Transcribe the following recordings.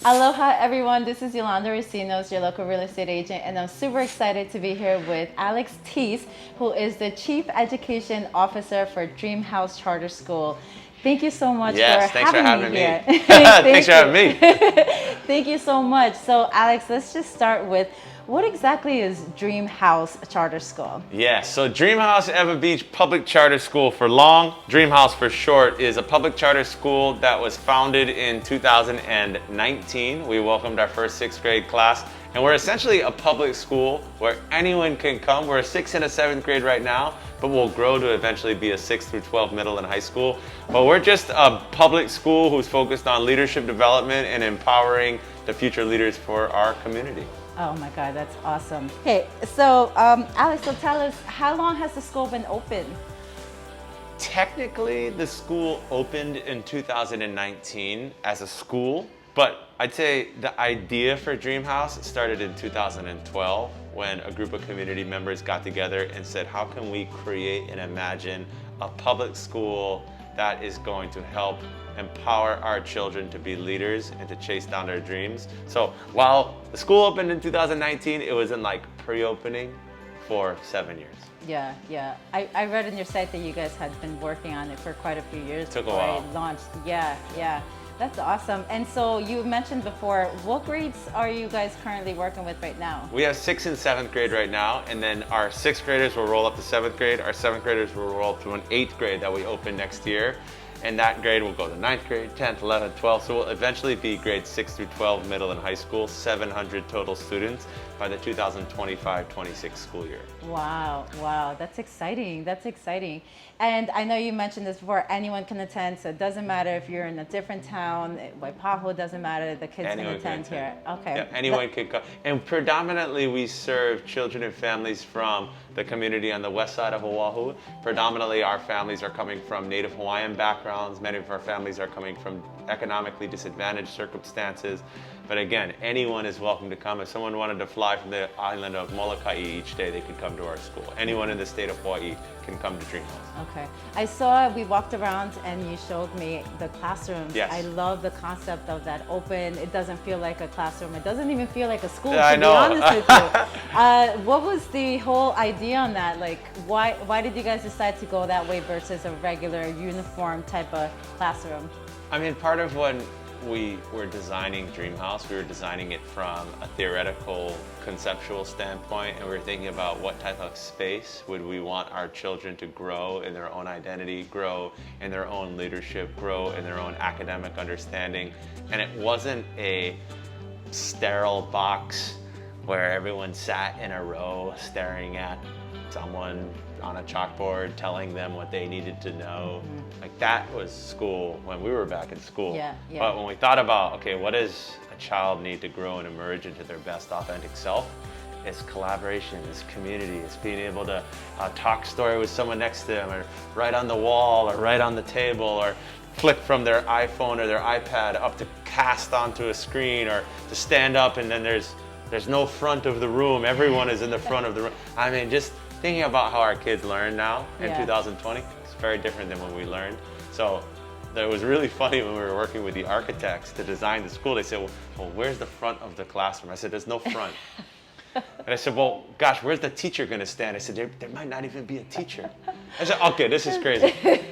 Aloha everyone, this is Yolanda Racinos, your local real estate agent, and I'm super excited to be here with Alex Teece, who is the Chief Education Officer for DreamHouse Charter School. Thank you so much Yes, for thanks for having having me me. here. Thanks for having me. Thank you so much. So Alex, let's just start with, what exactly is DreamHouse Charter School? Yes, so DreamHouse Ewa Beach Public Charter School for long, DreamHouse for short, is a public charter school that was founded in 2019. We welcomed our first 6th grade class, and we're essentially a public school where anyone can come. We're a 6th and a 7th grade right now, but we'll grow to eventually be a 6th through 12 middle and high school. But we're just a public school who's focused on leadership development and empowering the future leaders for our community. Oh my God, that's awesome. Okay, so Alex, so tell us, how long has the school been open? Technically, the school opened in 2019 as a school, but I'd say the idea for DreamHouse started in 2012 when a group of community members got together and said, how can we create and imagine a public school that is going to help empower our children to be leaders and to chase down their dreams. So while the school opened in 2019, it was in like pre-opening for 7 years. Yeah, yeah. I read on your site that you guys had been working on it for quite a few years. Took a before while. it launched. Yeah, yeah. That's awesome. And so you mentioned before, what grades are you guys currently working with right now? We have 6th and 7th grade right now, and then our 6th graders will roll up to 7th grade. Our 7th graders will roll up to an 8th grade that we open next year. And that grade will go to 9th grade, 10th, 11th, 12th. So we'll eventually be grades 6 through 12, middle and high school, 700 total students by the 2025-26 school year. Wow, wow, that's exciting. That's exciting. And I know you mentioned this before, anyone can attend, so it doesn't matter if you're in a different town, Waipahu, it doesn't matter, the kids Anyone can attend here. Okay. Yeah, anyone can come. And predominantly we serve children and families from the community on the west side of Oahu. Predominantly our families are coming from Native Hawaiian backgrounds. Many of our families are coming from economically disadvantaged circumstances. But again, anyone is welcome to come. If someone wanted to fly from the island of Molokai each day, they could come to our school. Anyone in the state of Hawaii can come to DreamHouse. Okay. I saw, we walked around and you showed me the classrooms. Yes. I love the concept of that open. It doesn't feel like a classroom. It doesn't even feel like a school, Yeah, to I be know. honest with you. What was the whole idea on that? Like, why did you guys decide to go that way versus a regular uniform type of classroom? I mean, part of when we were designing DreamHouse, we were designing it from a theoretical, conceptual standpoint, and we were thinking about what type of space would we want our children to grow in their own identity, grow in their own leadership, grow in their own academic understanding. And it wasn't a sterile box where everyone sat in a row staring at someone on a chalkboard telling them what they needed to know. Like that was school when we were back in school. Yeah, yeah. But when we thought about, okay, what does a child need to grow and emerge into their best authentic self? It's collaboration, it's community, it's being able to talk story with someone next to them, or write on the wall, or write on the table, or flick from their iPhone or their iPad up to cast onto a screen, or to stand up and then there's no front of the room, everyone is in the front of the room. I mean, just thinking about how our kids learn now in 2020, it's very different than when we learned. So it was really funny when we were working with the architects to design the school. They said, well, where's the front of the classroom? I said, there's no front. And I said, well, gosh, where's the teacher going to stand? I said, there might not even be a teacher. I said, okay, this is crazy.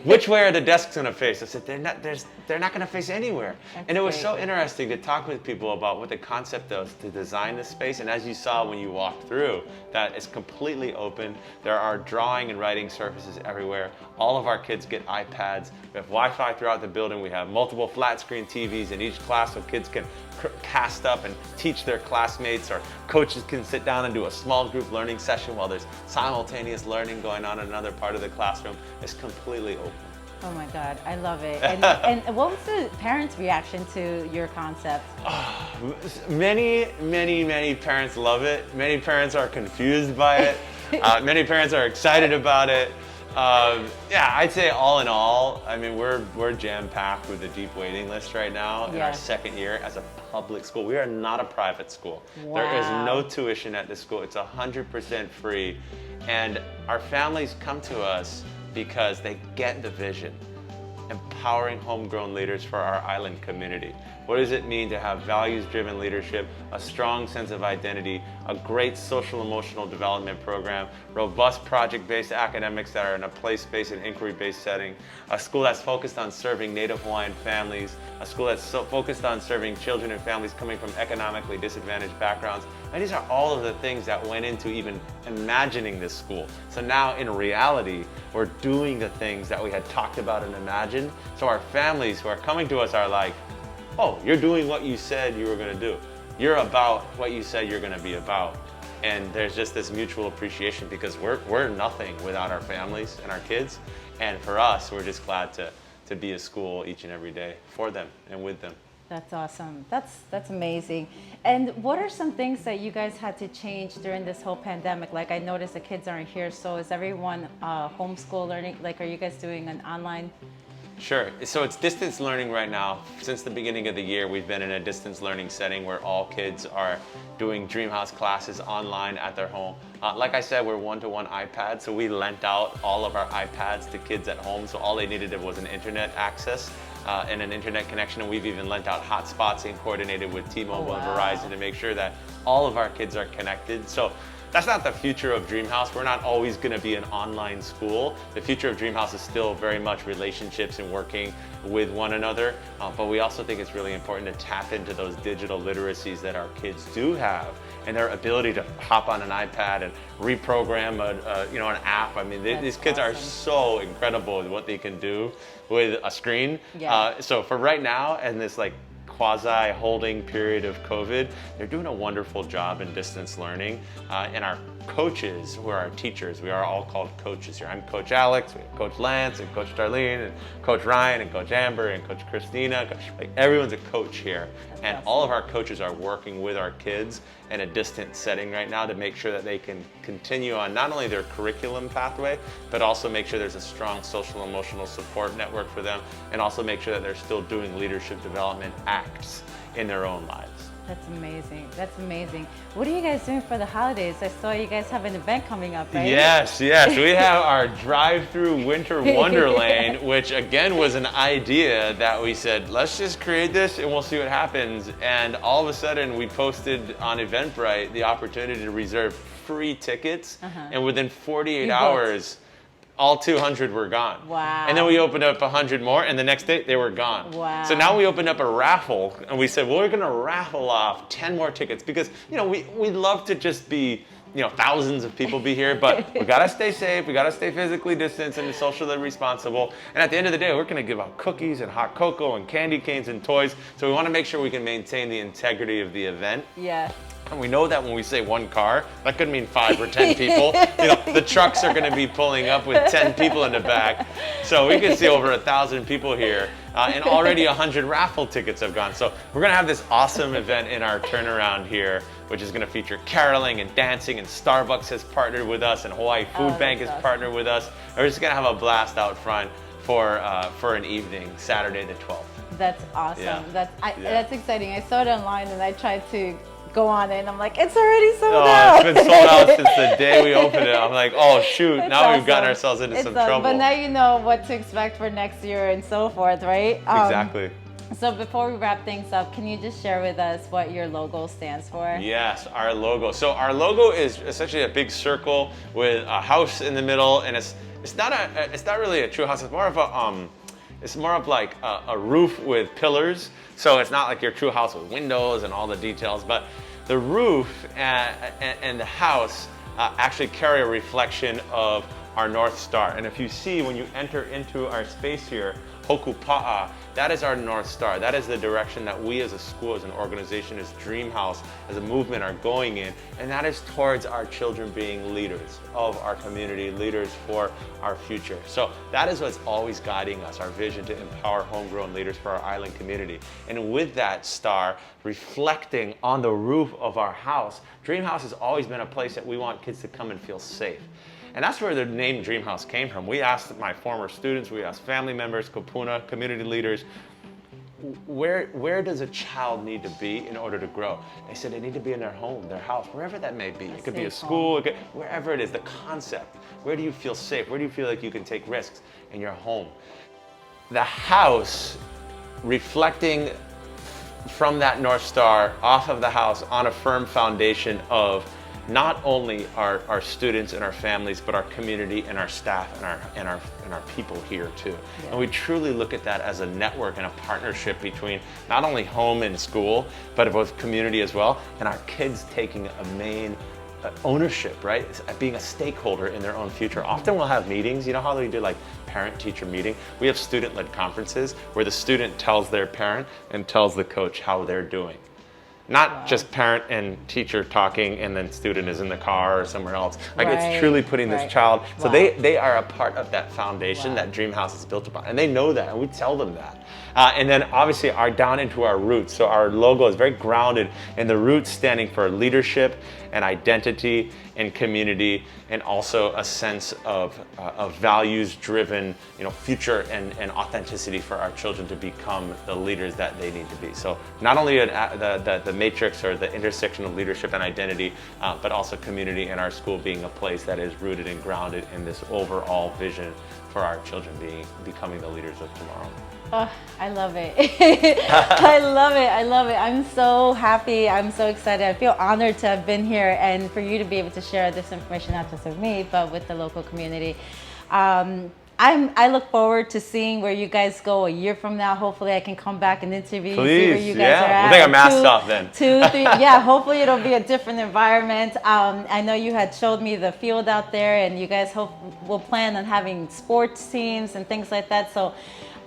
Which way are the desks going to face? I said, they're not going to face anywhere. And it was so interesting to talk with people about what the concept was to design the space. And as you saw when you walked through, that it's completely open. There are drawing and writing surfaces everywhere. All of our kids get iPads. We have Wi-Fi throughout the building. We have multiple flat screen TVs in each class so kids can cast up and teach their classmates, or coaches can sit down and do a small group learning session while there's simultaneous learning going on in another part of the classroom. It's completely open. Oh my God, I love it. And what was the parents' reaction to your concept? Many parents love it. Many parents are confused by it. Many parents are excited about it. Yeah, I'd say all in all, I mean, we're jam-packed with a deep waiting list right now in our 2nd year as a public school. We are not a private school. Wow. There is no tuition at this school. It's 100% free. And our families come to us because they get the vision. empowering homegrown leaders for our island community. What does it mean to have values-driven leadership, a strong sense of identity, a great social-emotional development program, robust project-based academics that are in a place-based and inquiry-based setting, a school that's focused on serving Native Hawaiian families, a school that's focused on serving children and families coming from economically disadvantaged backgrounds. And these are all of the things that went into even imagining this school. So now in reality, we're doing the things that we had talked about and imagined. So our families who are coming to us are like, oh, you're doing what you said you were going to do. You're about what you said you're going to be about. And there's just this mutual appreciation because we're nothing without our families and our kids. And for us, we're just glad to be a school each and every day for them and with them. That's awesome. That's amazing. And what are some things that you guys had to change during this whole pandemic? Like I noticed the kids aren't here, so is everyone homeschool learning? Like are you guys doing an online? Sure. So it's distance learning right now. Since the beginning of the year, we've been in a distance learning setting where all kids are doing DreamHouse classes online at their home. Like I said, we're one-to-one iPads, so we lent out all of our iPads to kids at home, so all they needed was an internet access and an internet connection, and we've even lent out hotspots and coordinated with T-Mobile and Verizon to make sure that all of our kids are connected. So that's not the future of DreamHouse. We're not always going to be an online school. The future of DreamHouse is still very much relationships and working with one another. But we also think it's really important to tap into those digital literacies that our kids do have and their ability to hop on an iPad and reprogram an app. I mean, these kids are so incredible with what they can do with a screen. Yeah. So for right now, and this like quasi-holding period of COVID, they're doing a wonderful job in distance learning. And our coaches, who are our teachers, we are all called coaches here. I'm Coach Alex, we have Coach Lance, and Coach Darlene, and Coach Ryan, and Coach Amber, and Coach Christina. Like everyone's a coach here. And all of our coaches are working with our kids in a distant setting right now to make sure that they can continue on not only their curriculum pathway, but also make sure there's a strong social emotional support network for them, and also make sure that they're still doing leadership development acts in their own lives. That's amazing. That's amazing. What are you guys doing for the holidays? I saw you guys have an event coming up, right? Yes. We have our drive-through winter Wonderland, which again was an idea that we said, let's just create this and we'll see what happens. And all of a sudden we posted on Eventbrite the opportunity to reserve free tickets. And within 48 hours, all 200 were gone. Wow. And then we opened up 100 more, and the next day they were gone. Wow. So now we opened up a raffle, and we said, well, we're gonna raffle off 10 more tickets because, we love to just be, thousands of people be here, but we gotta stay safe, we gotta stay physically distanced and socially responsible. And at the end of the day, we're gonna give out cookies and hot cocoa and candy canes and toys. So we wanna make sure we can maintain the integrity of the event. Yeah. And we know that when we say one car, that could mean 5 or 10 people. The trucks are going to be pulling up with 10 people in the back. So we can see over 1,000 people here. And already 100 raffle tickets have gone. So we're going to have this awesome event in our turnaround here, which is going to feature caroling and dancing, and Starbucks has partnered with us, and Hawaii Food Bank has partnered with us. And we're just going to have a blast out front for an evening, Saturday the 12th. That's awesome. Yeah. That's exciting. I saw it online and I tried to go on it and I'm like, it's already sold out. It's been sold out since the day we opened it. I'm like, oh shoot, now we've gotten ourselves into some trouble. But now you know what to expect for next year and so forth, right? Exactly. So before we wrap things up, can you just share with us what your logo stands for? Yes, our logo. So our logo is essentially a big circle with a house in the middle, and it's not really a true house. It's more of like a roof with pillars. So it's not like your true house with windows and all the details, but the roof and the house actually carry a reflection of our North Star. And if you see when you enter into our space here, Hokupa'a, that is our North Star. That is the direction that we as a school, as an organization, as DreamHouse, as a movement are going in. And that is towards our children being leaders of our community, leaders for our future. So that is what's always guiding us, our vision to empower homegrown leaders for our island community. And with that star reflecting on the roof of our house, DreamHouse has always been a place that we want kids to come and feel safe. And that's where the name DreamHouse came from. We asked my former students, we asked family members, Kapuna, community leaders, where does a child need to be in order to grow? They said they need to be in their home, their house, wherever that may be. It could be a school, wherever it is, the concept. Where do you feel safe? Where do you feel like you can take risks? In your home. the house reflecting from that North Star off of the house on a firm foundation of not only our students and our families, but our community and our staff and our people here too. Yeah. And we truly look at that as a network and a partnership between not only home and school, but both community as well, and our kids taking a main ownership, right? Being a stakeholder in their own future. Often we'll have meetings, you know how they do like parent-teacher meeting? We have student-led conferences where the student tells their parent and tells the coach how they're doing. Not just parent and teacher talking and then student is in the car or somewhere else. Like it's truly putting this child, so they are a part of that foundation that DreamHouse is built upon. And they know that, and we tell them that. And then obviously down into our roots. So our logo is very grounded in the roots standing for leadership and identity and community, and also a sense of values-driven, future and authenticity for our children to become the leaders that they need to be. So not only the matrix or the intersection of leadership and identity, but also community and our school being a place that is rooted and grounded in this overall vision for our children becoming the leaders of tomorrow. Oh, I love it. I love it. I love it. I'm so happy. I'm so excited. I feel honored to have been here and for you to be able to share this information, not just with me, but with the local community. I look forward to seeing where you guys go a year from now. Hopefully I can come back and interview you, see where you guys are at. We'll take our masks off then. 2, 3, yeah, hopefully it'll be a different environment. I know you had showed me the field out there, and you guys will plan on having sports teams and things like that. So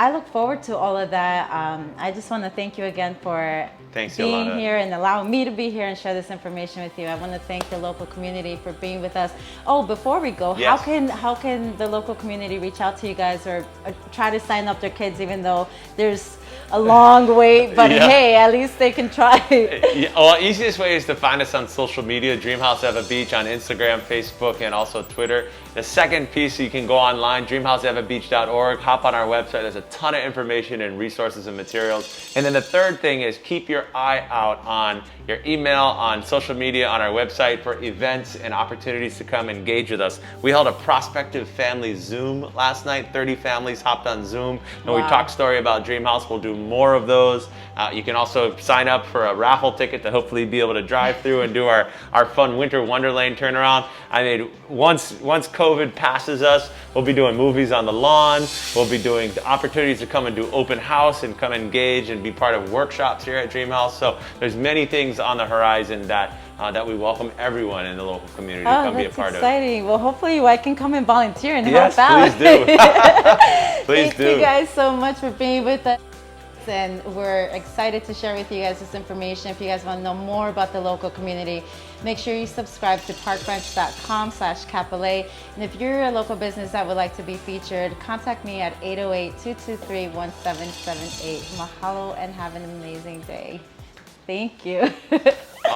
I look forward to all of that. I just want to thank you again for being here and allowing me to be here and share this information with you. I want to thank the local community for being with us. Oh, before we go, how can the local community reach out to you guys or try to sign up their kids, even though there's a long wait, but hey, at least they can try. Well, easiest way is to find us on social media, DreamHouse Ewa Beach on Instagram, Facebook, and also Twitter. The second piece, you can go online, dreamhouseewabeach.org, hop on our website. There's a ton of information and resources and materials. And then the third thing is keep your eye out on your email, on social media, on our website for events and opportunities to come engage with us. We held a prospective family Zoom last night. 30 families hopped on Zoom, and we talked story about DreamHouse. We'll do more of those. You can also sign up for a raffle ticket to hopefully be able to drive through and do our fun winter Wonderland turnaround. I mean, once COVID passes us, we'll be doing movies on the lawn. We'll be doing the opportunities to come and do open house and come engage and be part of workshops here at DreamHouse. So there's many things on the horizon that we welcome everyone in the local community to come be a part of. That's exciting. Well, hopefully I can come and volunteer and help out. Yes, please do. Thank you guys so much for being with us. And we're excited to share with you guys this information. If you guys want to know more about the local community, make sure you subscribe to parkbranch.com/Kapolei. And if you're a local business that would like to be featured, contact me at 808-223-1778. Mahalo and have an amazing day. Thank you.